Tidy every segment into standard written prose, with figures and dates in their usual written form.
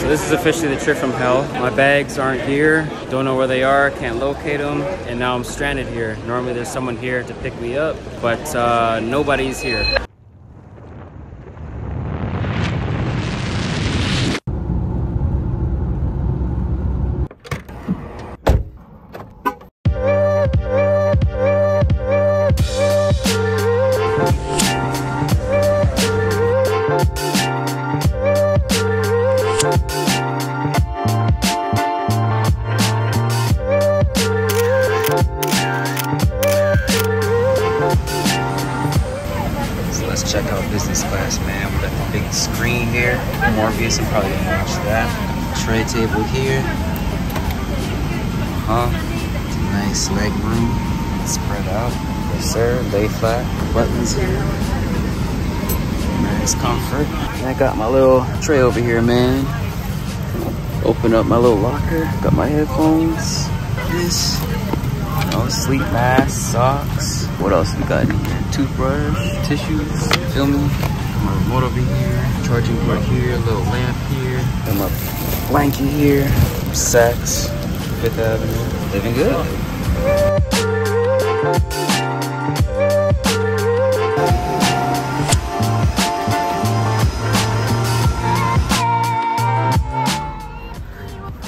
So this is officially the trip from hell. My bags aren't here, don't know where they are, can't locate them, and now I'm stranded here. Normally there's someone here to pick me up, but nobody's here. Let's check out business class, man. We got the big screen here. Morpheus, I'm probably gonna watch that. Tray table here. It's a nice leg room. Spread out. Yes, sir. Lay flat. Buttons here. Nice comfort. And I got my little tray over here, man. Open up my little locker. Got my headphones. This. Sleep mask, socks. What else we got in here? Toothbrush, tissues, feel me? My remote over here, charging port here, little lamp here. Got my blanket here, Saks, 5th Avenue. Living good.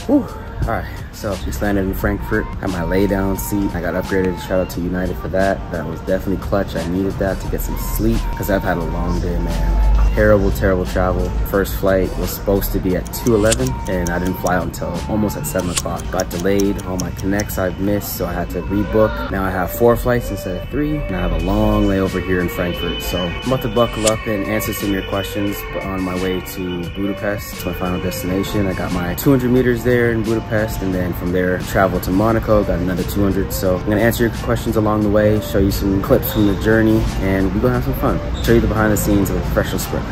Whew. All right. So just landed in Frankfurt, had my lay down seat. I got upgraded, shout out to United for that. That was definitely clutch. I needed that to get some sleep because I've had a long day, man. Terrible, terrible travel. First flight was supposed to be at 2:11 and I didn't fly out until almost at 7 o'clock. Got delayed, all my connects I've missed, so I had to rebook. Now I have 4 flights instead of 3, and I have a long layover here in Frankfurt. So I'm about to buckle up and answer some of your questions on my way to Budapest. It's my final destination. I got my 200 meters there in Budapest, and then from there, travel to Monaco, got another 200. So I'm gonna answer your questions along the way, show you some clips from the journey, and we're gonna have some fun. Show you the behind the scenes of a professional sprinter.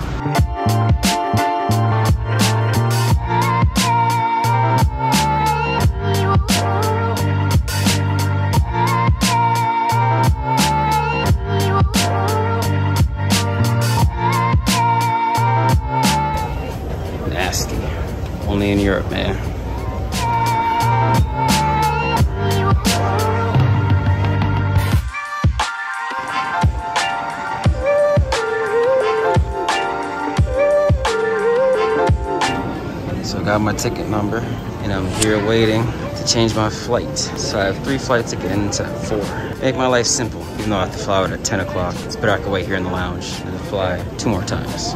Nasty. Only in Europe, man. Got my ticket number and I'm here waiting to change my flight. So I have 3 flight tickets at 4. Make my life simple, even though I have to fly out at 10 o'clock. It's better I can wait here in the lounge and fly 2 more times.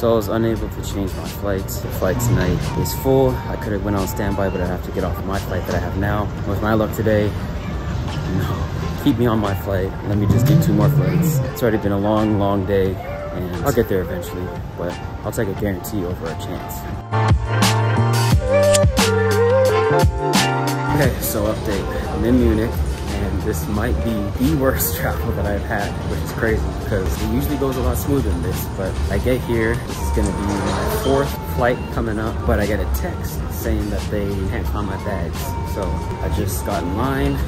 So I was unable to change my flights. The flight tonight is full. I could have went on standby, but I have to get off my flight that I have now. With my luck today, no. Keep me on my flight. Let me just do 2 more flights. It's already been a long, long day, and I'll get there eventually, but I'll take a guarantee over a chance. Okay, so update. I'm in Munich, and this might be the worst travel that I've had, which is crazy because it usually goes a lot smoother than this. But I get here, this is gonna be my 4th flight coming up, but I get a text saying that they can't find my bags. So I just got in line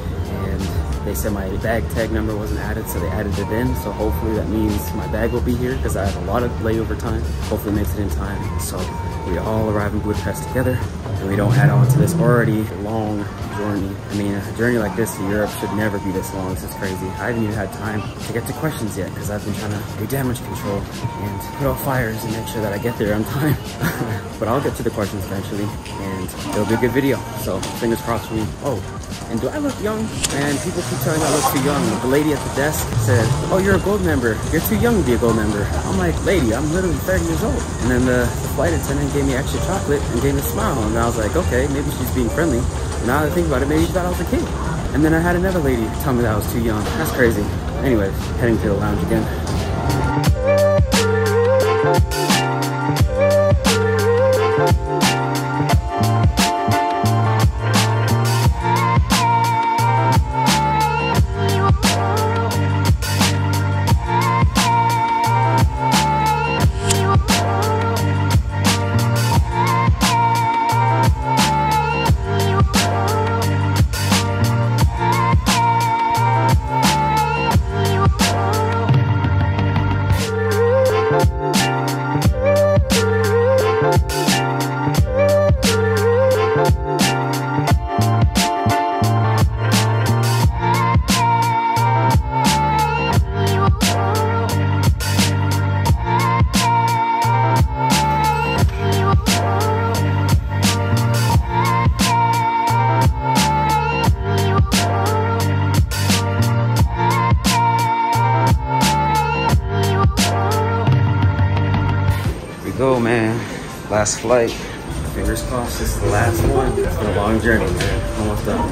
and they said my bag tag number wasn't added, so they added it in. So hopefully that means my bag will be here because I have a lot of layover time. Hopefully it makes it in time. So we all arrive in Budapest together and we don't add on to this already long journey. I mean, a journey like this to Europe should never be this long. This is crazy. I haven't even had time to get to questions yet because I've been trying to do damage control and put out fires and make sure that I get there on time. But I'll get to the questions eventually and it'll be a good video. So fingers crossed for me. Oh, and do I look young? And people keep telling me I look too young. The lady at the desk said, oh, you're a gold member. You're too young to be a gold member. I'm like, lady, I'm literally 30 years old. And then the flight attendant gave me extra chocolate and gave me a smile. And I was like, okay, maybe she's being friendly. And now that I think about it, maybe she thought I was a kid. And then I had another lady tell me that I was too young. That's crazy. Anyways, heading to the lounge again. Go, man. Last flight. Fingers crossed, this is the last one. It's been a long journey, man. Almost done.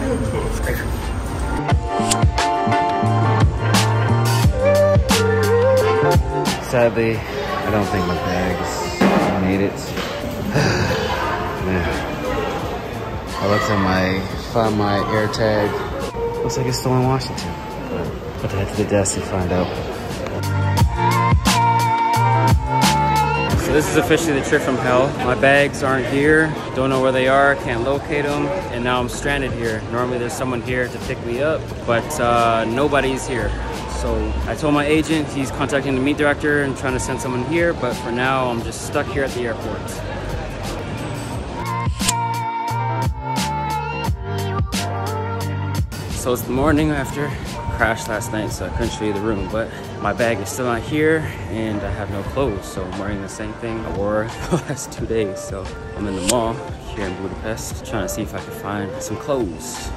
Sadly, I don't think my bags made it. Man. I looked at found my air tag. Looks like it's still in Washington. But I head to the desk and find out. This is officially the trip from hell. My bags aren't here, don't know where they are, can't locate them, and now I'm stranded here. Normally there's someone here to pick me up, but nobody's here. So I told my agent, he's contacting the meet director and trying to send someone here, but for now I'm just stuck here at the airport. So it's the morning after. Crashed last night, so I couldn't show you the room, but my bag is still not here and I have no clothes, so I'm wearing the same thing I wore the last 2 days. So I'm in the mall here in Budapest trying to see if I can find some clothes.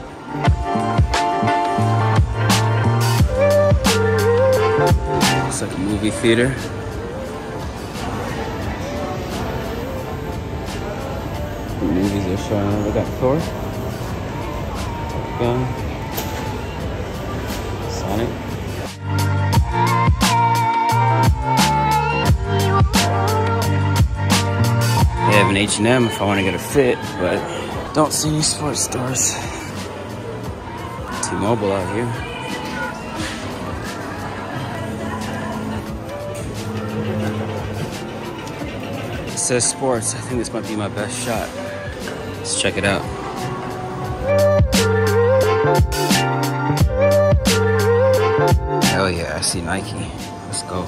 It's like a movie theater. The movies are showing. We got Thor, Top Gun, Sonic. They have an H&M if I want to get a fit, but don't see any sports stores. T-Mobile out here. It says sports. I think this might be my best shot. Let's check it out. Hell yeah, I see Nike. Let's go.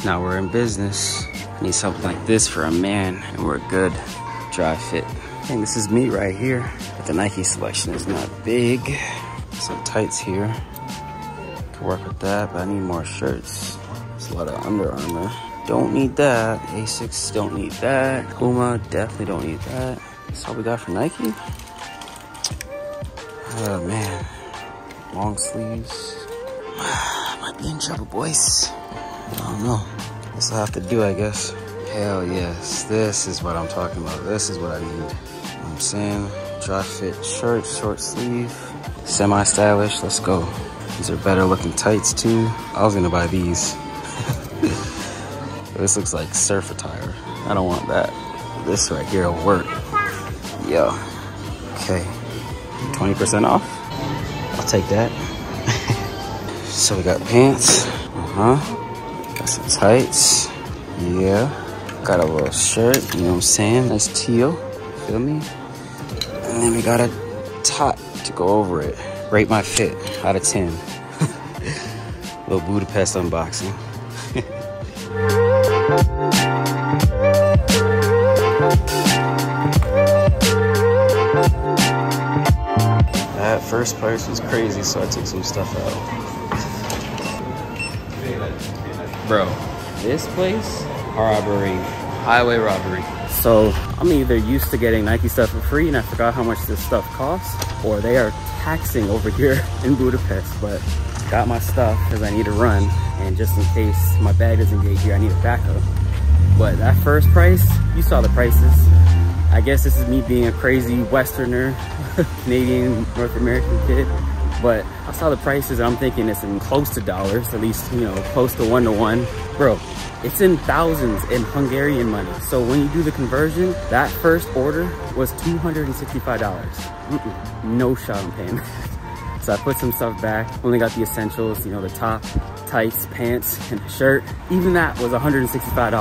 Now we're in business. I need something like this for a man, and we're good. Dry fit. I think this is me right here. But the Nike selection is not big. Some tights here. Could work with that, but I need more shirts. There's a lot of Under Armour. Don't need that. Asics, don't need that. Puma, definitely don't need that. That's all we got for Nike. Oh man. Long sleeves. Might be in trouble, boys. I don't know. This will have to do, I guess. Hell yes. This is what I'm talking about. This is what I need. You know what I'm saying? Dry fit shirt, short sleeve. Semi-stylish. Let's go. These are better looking tights too. I was gonna buy these. This looks like surf attire. I don't want that. This right here will work. Yo. Okay. 20% off? I'll take that. So we got pants. Got some tights. Yeah. Got a little shirt, you know what I'm saying? Nice teal. Feel me? And then we got a top to go over it. Rate my fit out of 10. Little Budapest unboxing. That first price was crazy, so I took some stuff out. Bro, this place, robbery, highway robbery. So I'm either used to getting Nike stuff for free and I forgot how much this stuff costs, or they are taxing over here in Budapest. But got my stuff because I need to run, and just in case my bag doesn't get here, I need a backup. But that first price, you saw the prices. I guess this is me being a crazy Westerner, Canadian, North American kid. But I saw the prices and I'm thinking it's in close to dollars, at least, you know, close to 1 to 1. Bro, it's in thousands in Hungarian money. So when you do the conversion, that first order was $265. No shot I'm paying. So I put some stuff back, only got the essentials, you know, the top, tights, pants, and a shirt. Even that was $165.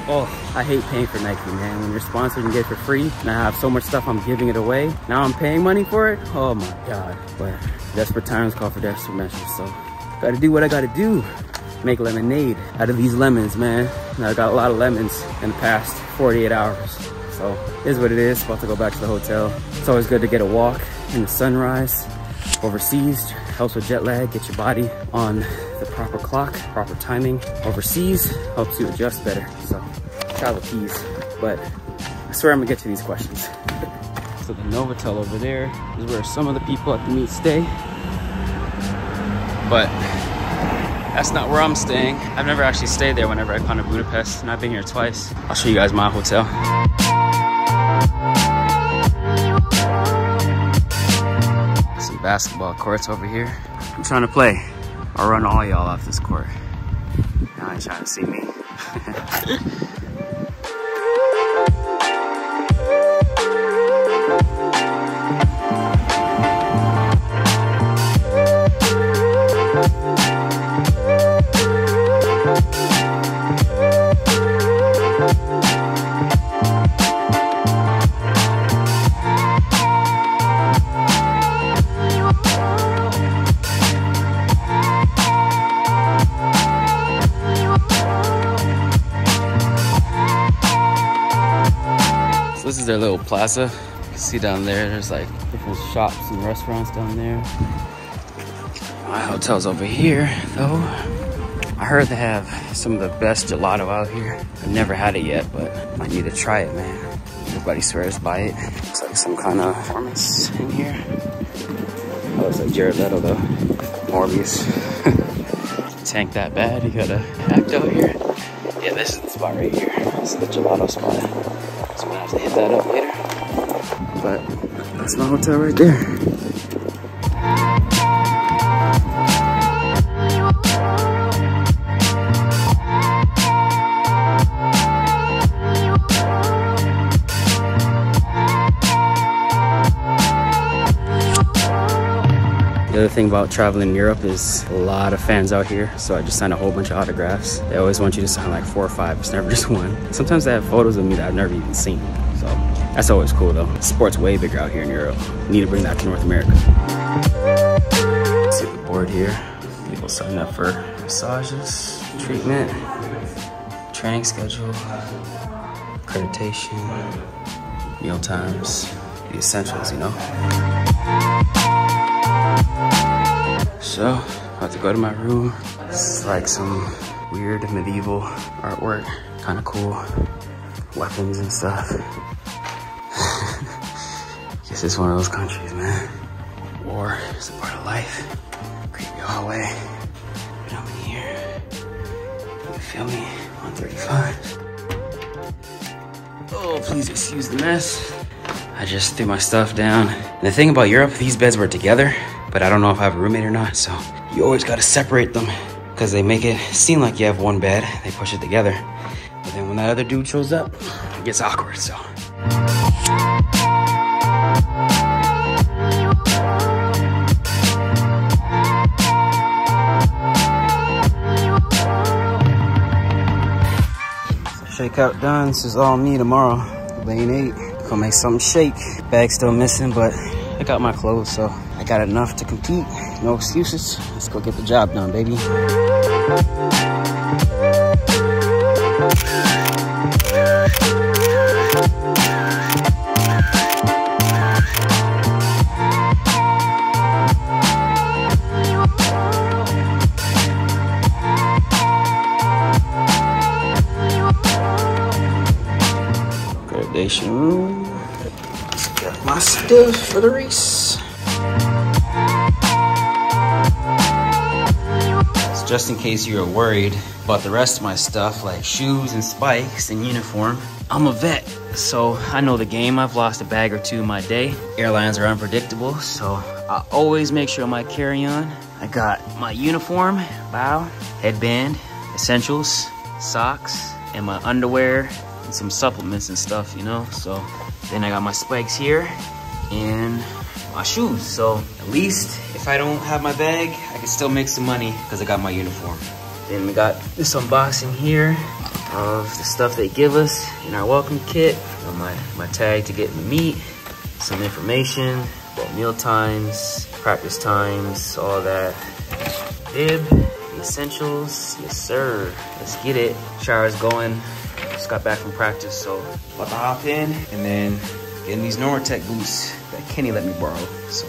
Oh, I hate paying for Nike, man. When you're sponsored and get it for free, and I have so much stuff, I'm giving it away. Now I'm paying money for it? Oh my God. But desperate times call for desperate measures, so gotta do what I gotta do. Make lemonade out of these lemons, man. And I got a lot of lemons in the past 48 hours. So it is what it is. About to go back to the hotel. It's always good to get a walk in the sunrise. Overseas helps with jet lag, get your body on the proper clock, proper timing. Overseas helps you adjust better. So travel keys. But I swear I'm gonna get to these questions. So the Novotel over there is where some of the people at the meet stay. But that's not where I'm staying. I've never actually stayed there whenever I come to Budapest, and I've been here twice. I'll show you guys my hotel. Some basketball courts over here. I'm trying to play. I'll run all y'all off this court. Now you're trying to see me. This is their little plaza. You can see down there, there's like different shops and restaurants down there. My hotel's over here, though. I heard they have some of the best gelato out here. I've never had it yet, but I need to try it, man. Everybody swears by it. Looks like some kind of performance in here. Oh, looks like Jared Leto, though. Morbius. Tank that bad, you gotta act out here. Yeah, this is the spot right here. This is the gelato spot. So I'm gonna have to hit that up later. But that's my hotel right there. The other thing about traveling in Europe is a lot of fans out here, so I just signed a whole bunch of autographs. They always want you to sign like 4 or 5, it's never just one. Sometimes they have photos of me that I've never even seen, so that's always cool though. Sport's way bigger out here in Europe. Need to bring that to North America. See the board here. People sign up for massages, treatment, training schedule, accreditation, meal times, the essentials, you know. So, about to go to my room. This is like some weird medieval artwork. Kind of cool. Weapons and stuff. Guess it's one of those countries, man. War is a part of life. Creepy hallway. But I'm in here. You feel me? 135. Oh, please excuse the mess. I just threw my stuff down. And the thing about Europe, these beds were together. But I don't know if I have a roommate or not, so you always gotta separate them because they make it seem like you have one bed. They push it together. But then when that other dude shows up, it gets awkward, so. Shakeout done. This is all me tomorrow. Lane 8. Gonna make something shake. Bag's still missing, but I got my clothes, so I got enough to compete. No excuses. Let's go get the job done, baby. Accreditation room. Let's get my stuff for the race. just in case you were worried about the rest of my stuff like shoes and spikes and uniform. I'm a vet, so I know the game. I've lost a bag or two in my day. Airlines are unpredictable, so I always make sure my carry-on, I got my uniform, bow, headband, essentials, socks, and my underwear, and some supplements and stuff, you know? So then I got my spikes here and my shoes. So at least if I don't have my bag, I can still make some money because I got my uniform. Then we got this unboxing here of the stuff they give us in our welcome kit. My tag to get in the meet, some information about meal times, practice times, all that. Bib, essentials, yes sir. Let's get it. Shower's going. Just got back from practice, so about to hop in and then get in these Normatec boots that Kenny let me borrow. So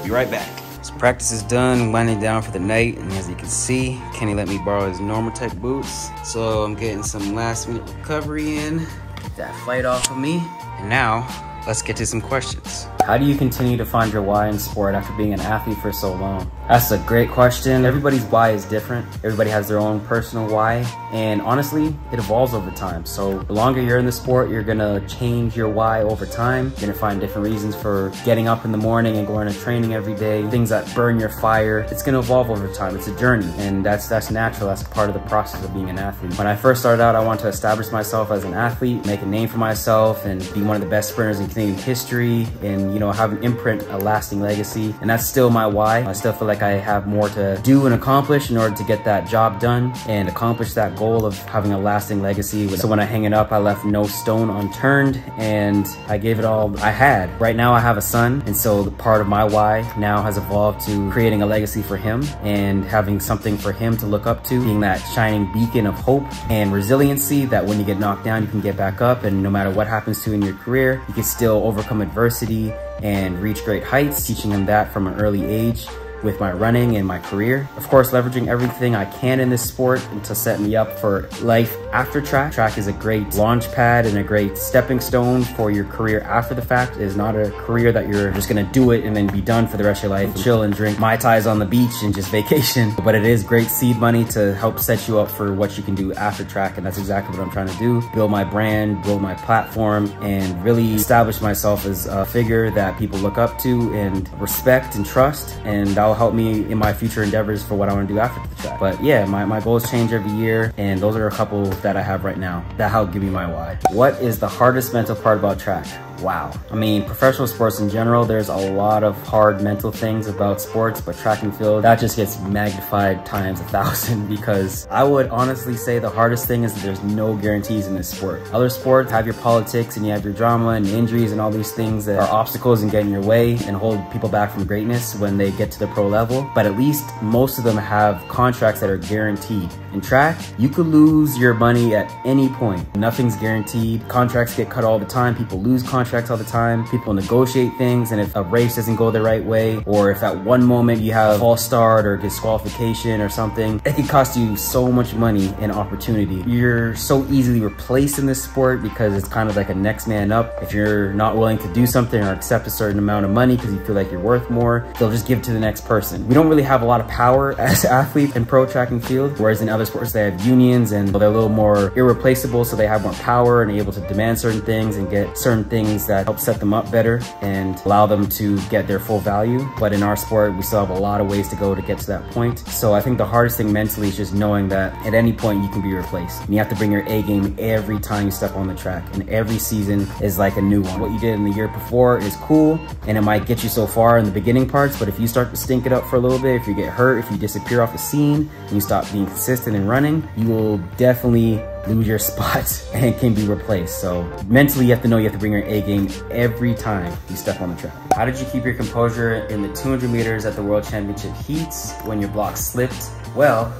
be right back. So practice is done, winding down for the night, and as you can see, Kenny let me borrow his Normatec boots. So I'm getting some last minute recovery in. Get that fight off of me. And now, let's get to some questions. How do you continue to find your why in sport after being an athlete for so long? That's a great question. Everybody's why is different. Everybody has their own personal why. And honestly, it evolves over time. So the longer you're in the sport, you're gonna change your why over time. You're gonna find different reasons for getting up in the morning and going to training every day, things that burn your fire. It's gonna evolve over time. It's a journey, and that's natural. That's part of the process of being an athlete. When I first started out, I wanted to establish myself as an athlete, make a name for myself, and be one of the best sprinters in Canadian history, and have an imprint, a lasting legacy. And that's still my why. I still feel like I have more to do and accomplish in order to get that job done and accomplish that goal of having a lasting legacy. So when I hang it up, I left no stone unturned, and I gave it all I had. Right now I have a son, and so the part of my why now has evolved to creating a legacy for him and having something for him to look up to, being that shining beacon of hope and resiliency that when you get knocked down, you can get back up, and no matter what happens to you in your career, you can still overcome adversity and reach great heights, teaching him that from an early age with my running and my career. Of course, leveraging everything I can in this sport to set me up for life after track. Track is a great launch pad and a great stepping stone for your career after the fact. It is not a career that you're just gonna do it and then be done for the rest of your life, chill and drink Mai Tais on the beach and just vacation. But it is great seed money to help set you up for what you can do after track, and that's exactly what I'm trying to do. Build my brand, build my platform, and really establish myself as a figure that people look up to and respect and trust, and that'll help me in my future endeavors for what I want to do after the track. But yeah, my goals change every year, and those are a couple that I have right now that help give me my why. What is the hardest mental part about track? Wow. I mean, professional sports in general, there's a lot of hard mental things about sports, but track and field, that just gets magnified times 1,000, because I would honestly say the hardest thing is that there's no guarantees in this sport. Other sports have your politics and you have your drama and injuries and all these things that are obstacles and get in your way and hold people back from greatness when they get to the pro level. But at least most of them have contracts that are guaranteed. In track, you could lose your money at any point. Nothing's guaranteed. Contracts get cut all the time. People lose contracts all the time. People negotiate things, and if a race doesn't go the right way, or if at one moment you have a false start or disqualification or something, it can cost you so much money and opportunity. You're so easily replaced in this sport because it's kind of like a next man up. If you're not willing to do something or accept a certain amount of money because you feel like you're worth more, they'll just give it to the next person. We don't really have a lot of power as athletes in pro track and field, whereas in other sports they have unions and they're a little more irreplaceable, so they have more power and are able to demand certain things and get certain things that help set them up better and allow them to get their full value. But in our sport, we still have a lot of ways to go to get to that point. So I think the hardest thing mentally is just knowing that at any point you can be replaced. And you have to bring your A game every time you step on the track, and every season is like a new one. What you did in the year before is cool, and it might get you so far in the beginning parts, but if you start to stink it up for a little bit, if you get hurt, if you disappear off the scene, and you stop being consistent in running, you will definitely lose your spot and can be replaced. So mentally, you have to know you have to bring your A game every time you step on the track. How did you keep your composure in the 200 meters at the World Championship heats when your block slipped? Well,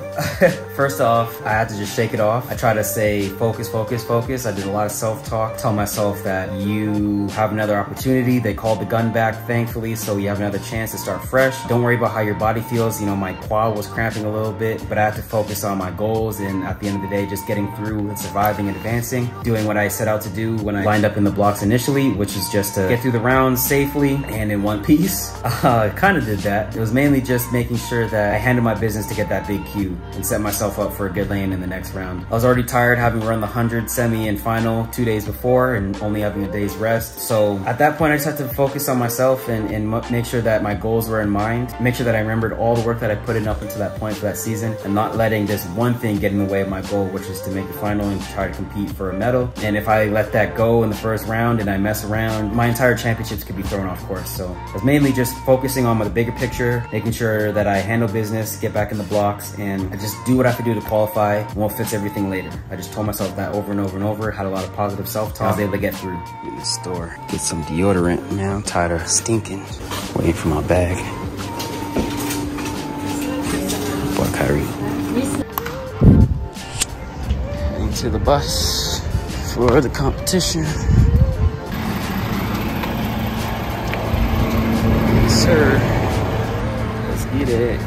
first off, I had to just shake it off. I try to say, focus, focus, focus. I did a lot of self-talk, tell myself that you have another opportunity. They called the gun back, thankfully, so you have another chance to start fresh. Don't worry about how your body feels. You know, my quad was cramping a little bit, but I had to focus on my goals, and at the end of the day, just getting through and surviving and advancing, doing what I set out to do when I lined up in the blocks initially, which is just to get through the rounds safely and in one piece. I kind of did that. It was mainly just making sure that I handled my business to get that that big cue and set myself up for a good lane in the next round. I was already tired having run the 100 semi and final 2 days before and only having a day's rest. So at that point, I just had to focus on myself and make sure that my goals were in mind, make sure that I remembered all the work that I put in up until that point for that season, and not letting this one thing get in the way of my goal, which is to make the final and try to compete for a medal. And if I let that go in the first round and I mess around, my entire championships could be thrown off course. So I was mainly just focusing on the bigger picture, making sure that I handle business, get back in the blocks, and I just do what I have to do to qualify, and we'll fix everything later. I just told myself that over and over and over, had a lot of positive self-talk. I was able to get through. In the store, get some deodorant. Man, I'm tired of stinking. Waiting for my bag. Boy, Kyrie. Heading to the bus for the competition. Yes, sir. Let's get it.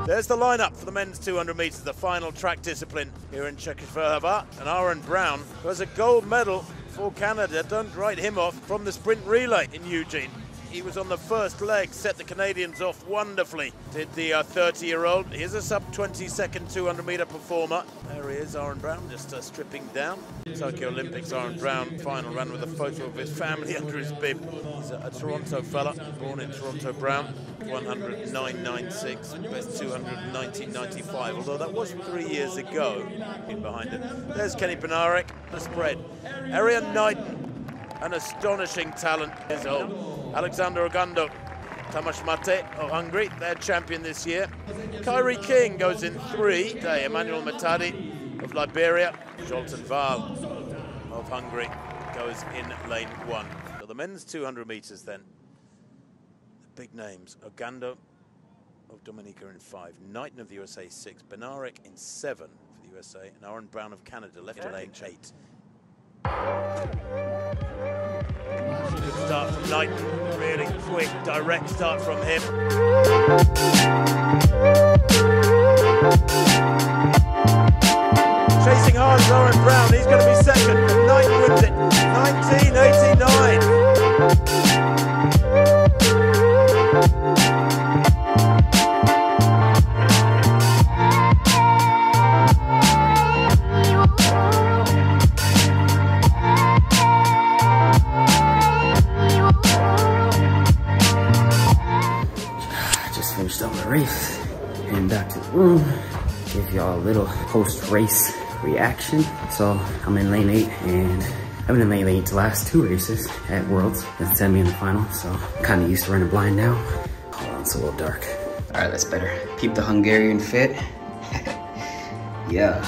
There's the lineup for the men's 200 meters, the final track discipline here in Czechoslovakia. And Aaron Brown, who has a gold medal for Canada, don't write him off from the sprint relay in Eugene. He was on the first leg, set the Canadians off wonderfully, did the 30-year-old. Here's a sub-20-second 200-meter performer. There he is, Aaron Brown, just stripping down. Tokyo Olympics, Aaron Brown, final ran with a photo of his family under his bib. He's a Toronto fella, born in Toronto, Brown, 109.96, best 200, 1995, although that was 3 years ago. In behind it. There's Kenny Bednarek, the spread. Arian Knighton, an astonishing talent, years old. Alexander Ogando, Tamas Mate of Hungary, their champion this year. Kyrie King goes in 3. Emmanuel Matadi of Liberia. Jolton Val of Hungary goes in lane 1. So the men's 200 meters then. The big names, Ogando of Dominica in 5, Knighton of the USA 6, Bednarek in 7 for the USA, and Aaron Brown of Canada left to lane 8. Good start from Knighton, really quick, direct start from him. Chasing hard is Aaron Brown, he's going to be second, but Knighton wins it, 19.89. Finished up my race and back to the room, give y'all a little post-race reaction. So I'm in lane 8 and I've been in lane 8 the last 2 races at Worlds and semi in the final, so I'm kind of used to running blind now. Hold on, it's a little dark. All right, that's better. Keep the Hungarian fit. Yeah.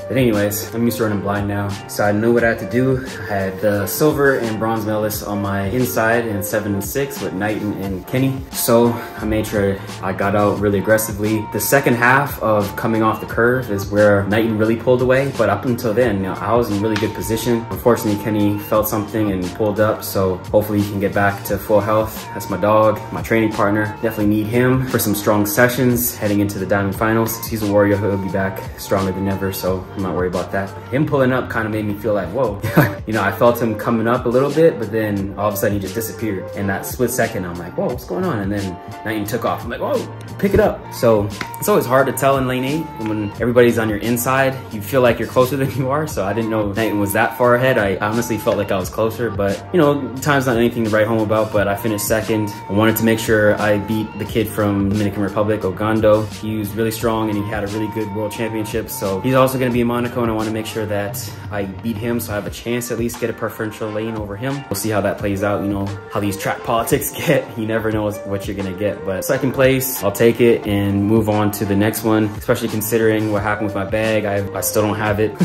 But anyways, I'm used to running blind now, so I knew what I had to do. I had the silver and bronze medalists on my inside in 7 and 6 with Knighton and Kenny. So I made sure I got out really aggressively. The second half of coming off the curve is where Knighton really pulled away, but up until then, you know, I was in really good position. Unfortunately, Kenny felt something and pulled up, so hopefully he can get back to full health. That's my dog, my training partner. Definitely need him for some strong sessions heading into the Diamond Finals. He's a warrior, he'll be back stronger than ever, so I'm not worried about that. Him pulling up kind of made me feel like, whoa. You know, I felt him coming up a little bit, but then all of a sudden he just disappeared. In that split second, I'm like, whoa, what's going on? And then Knighton took off. I'm like, whoa, pick it up. So it's always hard to tell in lane 8. When everybody's on your inside, you feel like you're closer than you are. So I didn't know Knighton was that far ahead. I honestly felt like I was closer, but you know, time's not anything to write home about, but I finished second. I wanted to make sure I beat the kid from Dominican Republic, Ogando. He was really strong and he had a really good world championship. So he's also gonna be in Monaco, and I want to make sure that I beat him so I have a chance to at least get a preferential lane over him. We'll see how that plays out. You know how these track politics get. You never know what you're gonna get. But second place, I'll take it and move on to the next one, especially considering what happened with my bag. I still don't have it.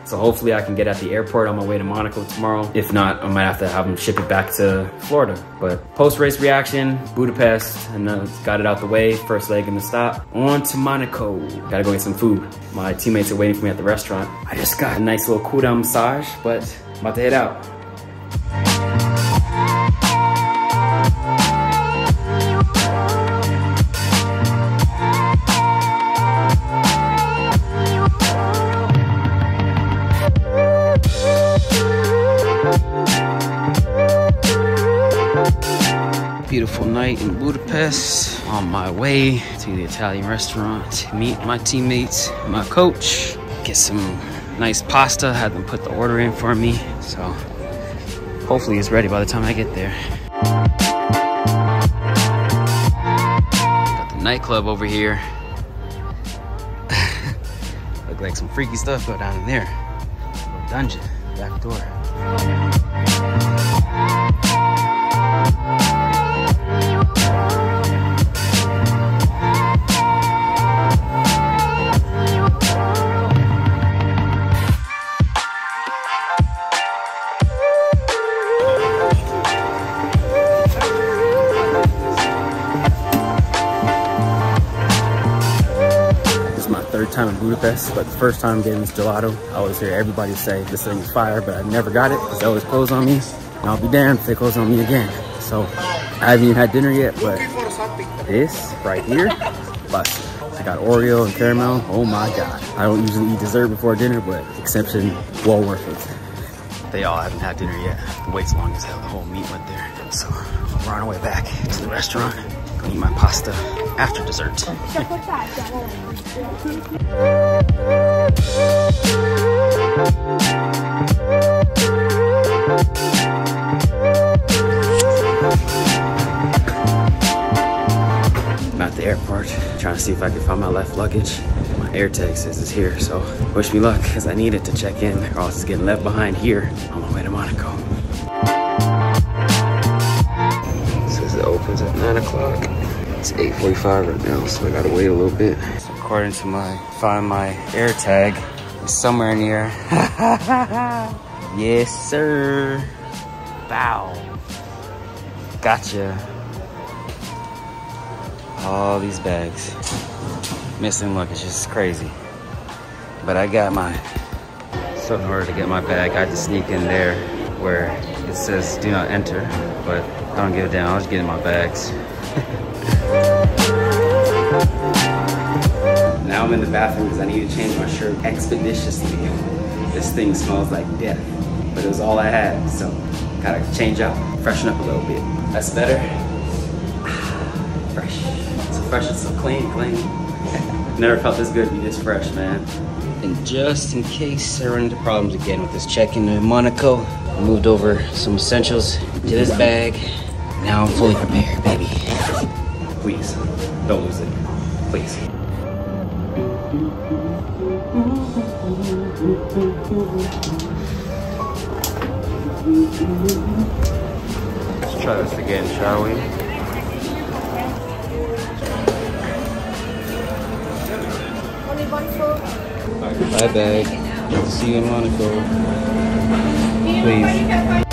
So hopefully I can get at the airport on my way to Monaco tomorrow. If not, I might have to have them ship it back to Florida. But post-race reaction, Budapest, and got it out the way. First leg in the stop. On to Monaco. Gotta go get some food. My teammates are waiting for me at the restaurant. I just got a nice little cool down massage, but I'm about to head out. beautiful night in Budapest. On my way to the Italian restaurant to meet my teammates, my coach, get some nice pasta, had them put the order in for me. So hopefully it's ready by the time I get there. Got the nightclub over here. Look like some freaky stuff go down in there. Little dungeon, back door. Time in Budapest, but the first time getting this gelato, I always hear everybody say this thing is fire, but I never got it because they always close on me, and I'll be damned if they close on me again. So I haven't even had dinner yet, but this right here, busted. I got Oreo and caramel. Oh my god. I don't usually eat dessert before dinner, but exception, well worth it. They all haven't had dinner yet. The wait's long as hell. The whole meat went there. So we're on our way back to the restaurant. Go eat my pasta after dessert. I'm at the airport trying to see if I can find my left luggage. My AirTag says it's here, so wish me luck because I need it to check in or else it's getting left behind here on my way to Monaco. Says it opens at 9 o'clock. It's 8:45 right now, so I gotta wait a little bit. So according to find my AirTag, it's somewhere near. Yes, sir. Bow. Gotcha. All these bags. Missing luggage, it's crazy. But I got mine. So in order to get my bag, I had to sneak in there where it says do not enter, but I don't give a damn, I was getting my bags. Now I'm in the bathroom because I need to change my shirt expeditiously. This thing smells like death, but it was all I had, so gotta change up, freshen up a little bit. That's better. Fresh. So fresh and so clean. Never felt this good to be this fresh, man. And just in case I run into problems again with this check-in in Monaco, I moved over some essentials to this bag. Now I'm fully prepared, baby. Please, don't lose it. Please. Let's try this again, shall we? Bye, bag. See you in Monaco. Please.